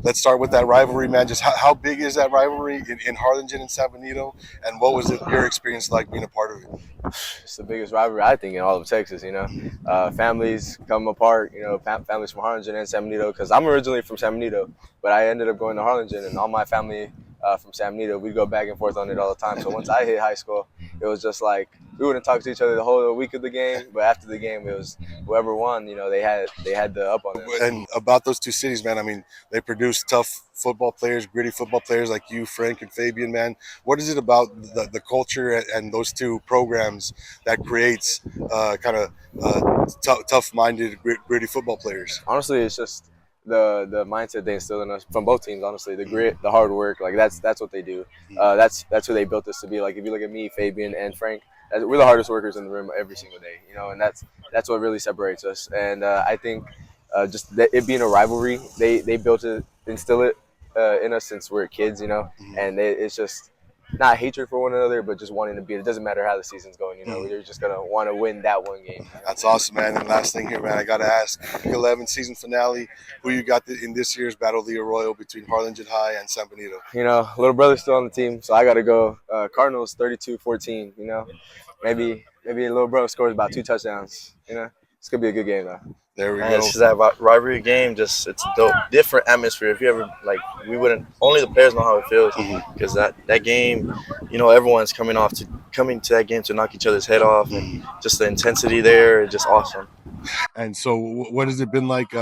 Let's start with that rivalry, man. Just how big is that rivalry in Harlingen and San Benito, and what was your experience like being a part of it? It's the biggest rivalry, I think, in all of Texas. Families come apart. Families from Harlingen and San Benito. Because I'm originally from San Benito, but I ended up going to Harlingen, and all my family from San Benito, we go back and forth on it all the time. So once I hit high school, it was just like we wouldn't talk to each other the whole week of the game, but after the game, it was whoever won. They had the up on them. And about those two cities, man, I mean, they produce tough football players, gritty football players like you, Frank, and Fabian, man. What is it about the culture and those two programs that creates tough-minded, gritty football players? Honestly, it's just the mindset they instill in us from both teams. Honestly, the grit, the hard work, like that's what they do. That's who they built us to be. Like if you look at me, Fabian, and Frank, we're the hardest workers in the room every single day. And that's what really separates us. And I think just it being a rivalry, they built it, instill it in us since we're kids. And it's just not hatred for one another, but just wanting to beat. It doesn't matter how the season's going. We're just gonna want to win that one game. That's awesome, man. And last thing here, man, I gotta ask: Week 11 season finale. Who you got in this year's Battle of the Arroyo between Harlingen High and San Benito? Little brother's still on the team, so I gotta go. Cardinals 32-14. Maybe a little brother scores about 2 touchdowns. It's gonna be a good game though. There we go. It's just that rivalry game. It's a dope, different atmosphere. If you ever we wouldn't. Only the players know how it feels because that game, everyone's coming to that game to knock each other's head off, and just the intensity there is just awesome. And so, what has it been like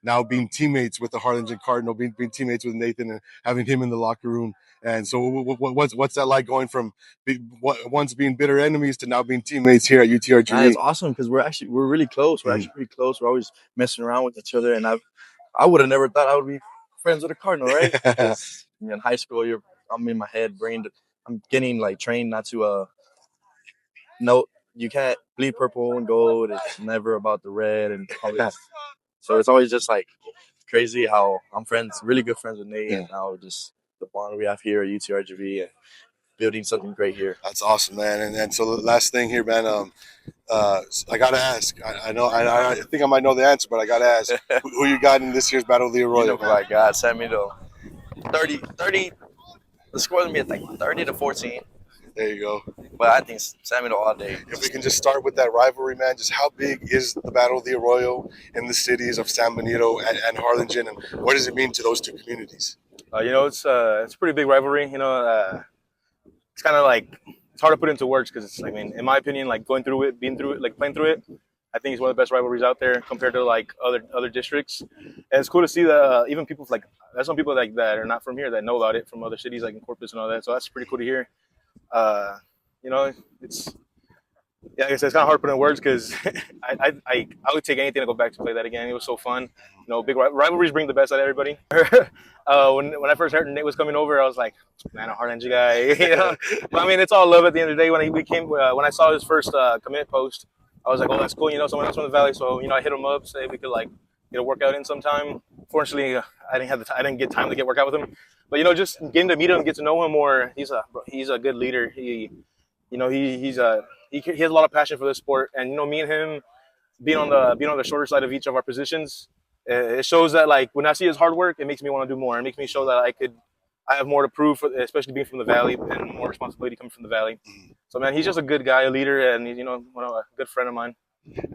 now being teammates with the Harlingen Cardinal, being teammates with Nathan, and having him in the locker room? And so, what's that like going from once being bitter enemies to now being teammates here at UTRGV? It's awesome because we're really close. We're actually pretty close. We're always messing around with each other, and I would have never thought I would be friends with a Cardinal, right? Because in high school, I'm in my head, I'm getting trained not to no. You can't bleed purple and gold. It's never about the red and all this. So it's always just crazy how I'm really good friends with Nate, and now just the bond we have here at UTRGV and building something great here. That's awesome, man. And so the last thing here, man, I gotta ask. I think I might know the answer, but I gotta ask who you got in this year's Battle of the Arroyo. My God, San Benito, 30. The score is gonna be at 30-14. There you go. But I think San Benito all day. If we can just start with that rivalry, man, just how big is the Battle of the Arroyo in the cities of San Benito and Harlingen, and what does it mean to those two communities? It's a pretty big rivalry. It's kind of it's hard to put into words because in my opinion, going through it, being through it, playing through it, I think it's one of the best rivalries out there compared to other districts. And it's cool to see that even people there's some people that are not from here that know about it from other cities in Corpus and all that. So that's pretty cool to hear. It's like I said, it's kind of hard to put in words because I would take anything to go back to play that again. It was so fun. Big rivalries bring the best out of everybody. When I first heard Nate was coming over, I was like, man, a Harlingen guy. But it's all love at the end of the day. When I saw his first commit post, I was like, oh, that's cool. Someone else from the Valley. So I hit him up, say we could get a workout in sometime. Fortunately, I didn't get time to get workout with him. But just getting to meet him, get to know him more. He's a good leader. He has a lot of passion for this sport, and me and him being on the shorter side of each of our positions, it shows that when I see his hard work, it makes me want to do more. It makes me show that I have more to prove, especially being from the Valley and more responsibility coming from the Valley. So man, he's just a good guy, a leader, and he's a good friend of mine.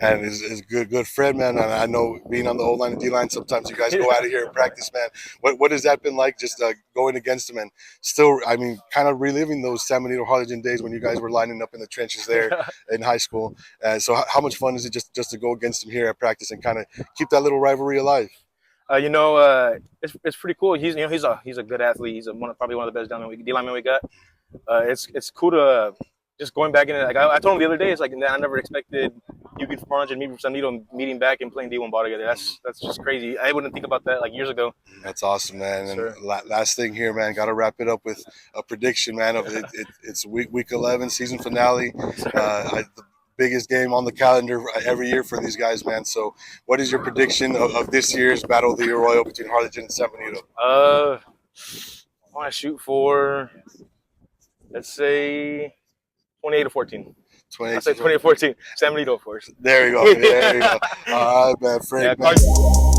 And is a good friend, man. And I know being on the O-line and D-line, sometimes you guys go out of here and practice, man. What has that been like, just going against him and still, kind of reliving those San Benito Harlingen days when you guys were lining up in the trenches there in high school. And so how much fun is it just to go against him here at practice and kind of keep that little rivalry alive? It's pretty cool. He's a good athlete. He's probably one of the best D-linemen we got. It's cool to just going back in it. I told him the other day, it's I never expected you could from Harlingen, me from San Benito, meeting back and playing D1 ball together. That's just crazy. I wouldn't think about that years ago. That's awesome, man. And sure. Last thing here, man, got to wrap it up with a prediction, man. Of it's week 11 season finale. The biggest game on the calendar every year for these guys, man. So, what is your prediction of this year's Battle of the Arroyo between Harlingen and San Benito? I want to shoot for, let's say, 28-14. I say 2014. San Benito, of course. There you go. There you go. All right, man. Frank, Yeah, man.